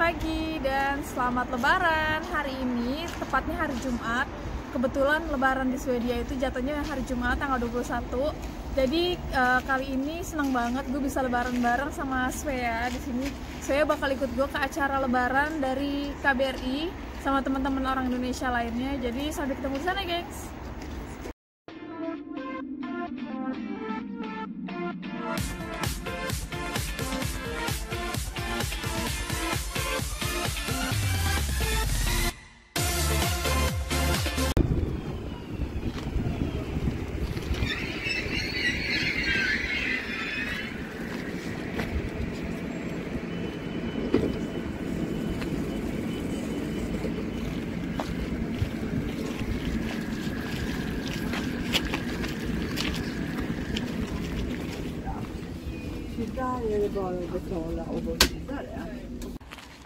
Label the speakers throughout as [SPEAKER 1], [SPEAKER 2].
[SPEAKER 1] pagi dan selamat Lebaran. Hari ini tepatnya hari Jumat. Kebetulan Lebaran di Swedia itu jatuhnya hari Jumat tanggal 21. Jadi kali ini senang banget gue bisa Lebaran bareng sama Svea di sini. Svea bakal ikut gue ke acara Lebaran dari KBRI sama teman-teman orang Indonesia lainnya. Jadi sampai ketemu di sana, gengs.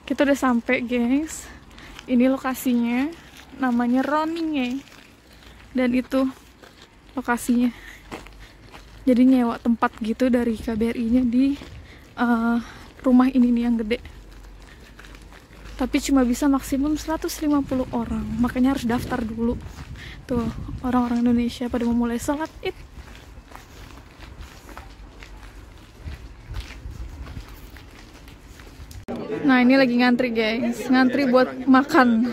[SPEAKER 1] Kita udah sampai, gengs. Ini lokasinya, namanya Ronninge. Dan itu lokasinya. Jadi nyewa tempat gitu dari KBRI-nya di rumah ini nih yang gede. Tapi cuma bisa maksimum 150 orang. Makanya harus daftar dulu. Tuh, orang-orang Indonesia pada memulai sholat Id. Nah, ini lagi ngantri, guys. Ngantri buat makan.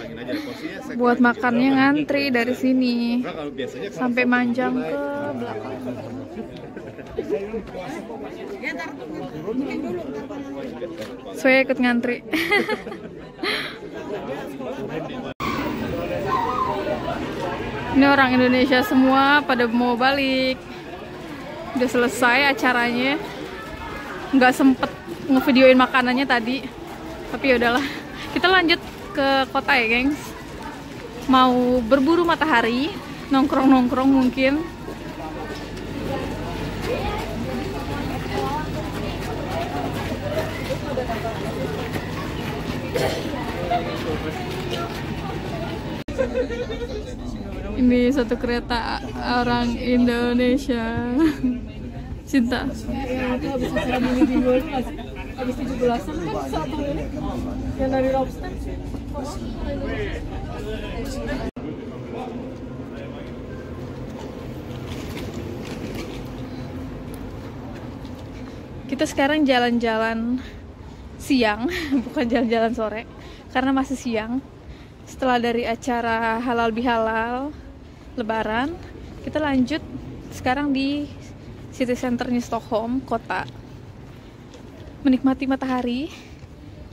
[SPEAKER 1] Buat makannya ngantri dari sini sampai manjang ke belakang. Saya ikut ngantri. Ini orang Indonesia semua pada mau balik. Udah selesai acaranya. Nggak sempet ngevideoin makanannya tadi. Tapi yaudahlah, kita lanjut ke kota ya, gengs. Mau berburu matahari, nongkrong-nongkrong mungkin. Ini satu kereta orang Indonesia. Cinta. Habis acara di luar habis 17-an kan satu ini yang dari lobster. Kita sekarang jalan-jalan siang, bukan jalan-jalan sore, karena masih siang. Setelah dari acara halal bihalal Lebaran, kita lanjut sekarang di city centernya Stockholm, kota. Menikmati matahari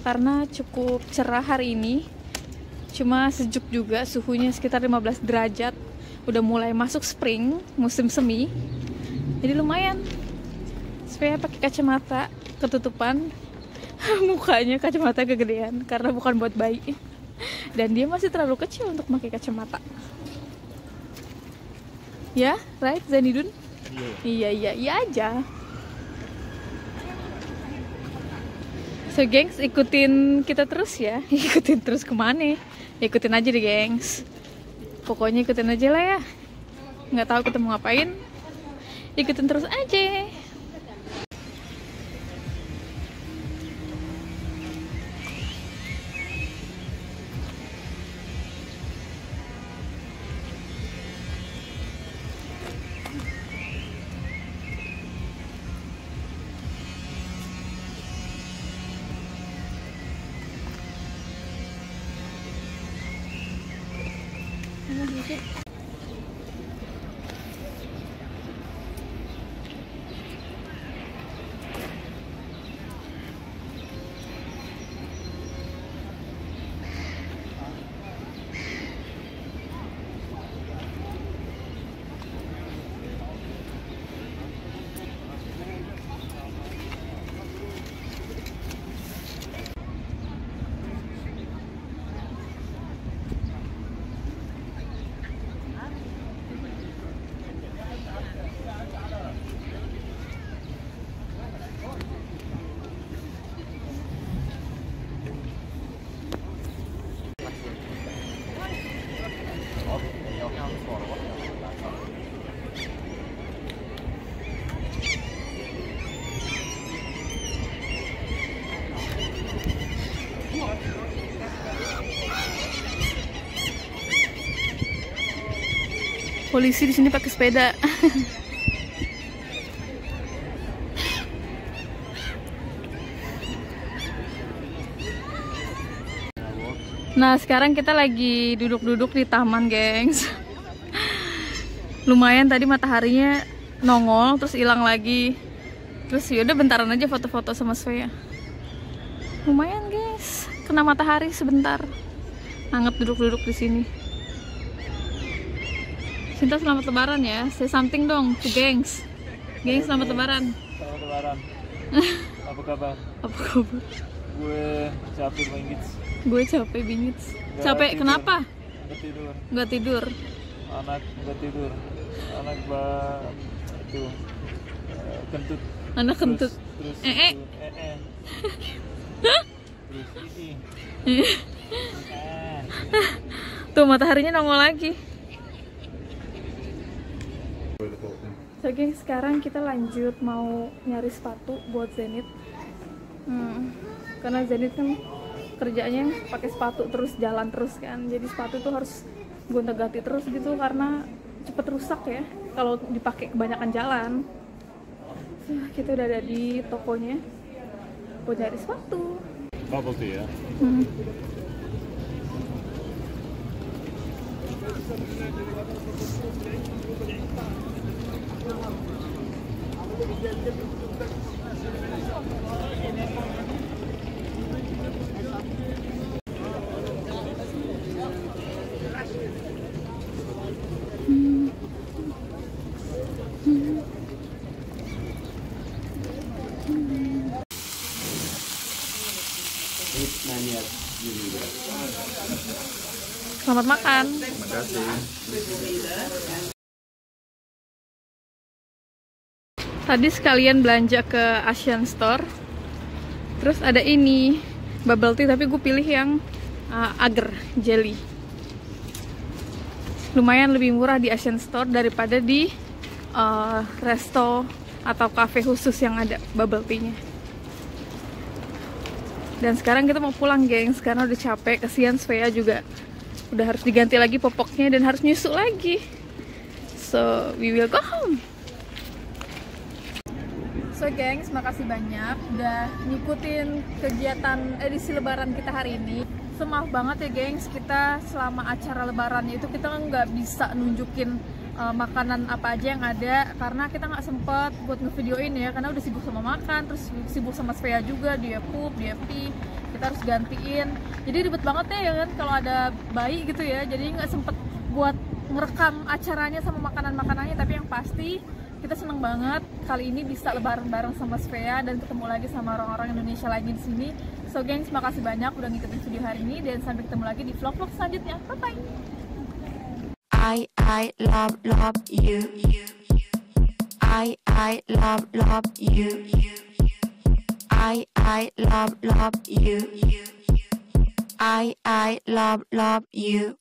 [SPEAKER 1] karena cukup cerah hari ini. Cuma sejuk juga, suhunya sekitar 15 derajat. Udah mulai masuk spring, musim semi. Jadi lumayan. Supaya pakai kacamata ketutupan. Mukanya kacamata kegedean karena bukan buat bayi. Dan dia masih terlalu kecil untuk pakai kacamata. Ya, right, Zanidun? Iya aja. So, gengs, ikutin kita terus ya. Ikutin terus kemana? Ikutin aja deh, gengs. Pokoknya ikutin aja lah ya. Nggak tahu kita mau ngapain. Ikutin terus aja. Polisi di sini pakai sepeda. Nah, sekarang kita lagi duduk-duduk di taman, gengs. Lumayan tadi mataharinya nongol, terus hilang lagi. Terus yaudah bentaran aja foto-foto sama Svea. Lumayan, guys. Kena matahari sebentar. Hangat duduk-duduk di sini. Cinta, selamat lebaran ya. Say something dong to gengs. Gengs, selamat lebaran.
[SPEAKER 2] Selamat lebaran. Apa kabar?
[SPEAKER 1] Apa kabar?
[SPEAKER 2] Gue capek bingit.
[SPEAKER 1] Gue capek bingit. Capek
[SPEAKER 2] tidur.
[SPEAKER 1] Kenapa?
[SPEAKER 2] Nggak tidur.
[SPEAKER 1] Nggak tidur.
[SPEAKER 2] Anak nggak tidur. Anak itu kentut.
[SPEAKER 1] Anak kentut.
[SPEAKER 2] Terus
[SPEAKER 1] Terus
[SPEAKER 2] ini.
[SPEAKER 1] Tuh mataharinya nongol lagi. So gengs, sekarang kita lanjut mau nyari sepatu buat Zenith. Karena Zenith kan kerjanya pakai sepatu terus, jalan terus kan. Jadi sepatu tuh harus gonta-ganti terus gitu karena cepet rusak ya kalau dipakai kebanyakan jalan. So, kita udah ada di tokonya buat nyari sepatu.
[SPEAKER 2] Bubble tea ya.
[SPEAKER 1] Selamat makan.
[SPEAKER 2] Terima kasih.
[SPEAKER 1] Tadi sekalian belanja ke Asian Store. Terus ada ini bubble tea, tapi gue pilih yang agar jelly. Lumayan lebih murah di Asian Store daripada di resto atau cafe khusus yang ada bubble tea-nya. Dan sekarang kita mau pulang, gengs, karena udah capek. Kesian Svea juga udah harus diganti lagi popoknya dan harus nyusu lagi. So we will go home. So gengs, makasih banyak udah ngikutin kegiatan edisi lebaran kita hari ini. So maaf banget ya gengs, kita selama acara lebarannya itu kita nggak bisa nunjukin makanan apa aja yang ada karena kita nggak sempet buat ngevideoin ya, karena udah sibuk sama makan, terus sibuk sama Svea juga, dia pup, dia pee, kita harus gantiin. Jadi ribet banget ya kan kalau ada bayi gitu ya, jadi nggak sempet buat ngerekam acaranya sama makanan-makanannya. Tapi yang pasti kita seneng banget kali ini bisa lebaran bareng sama Svea dan ketemu lagi sama orang-orang Indonesia lagi di sini. So gengs, makasih banyak udah ngikutin video hari ini dan sampai ketemu lagi di vlog-vlog selanjutnya. Bye bye.
[SPEAKER 3] I love you. I love you. I love you. I love you.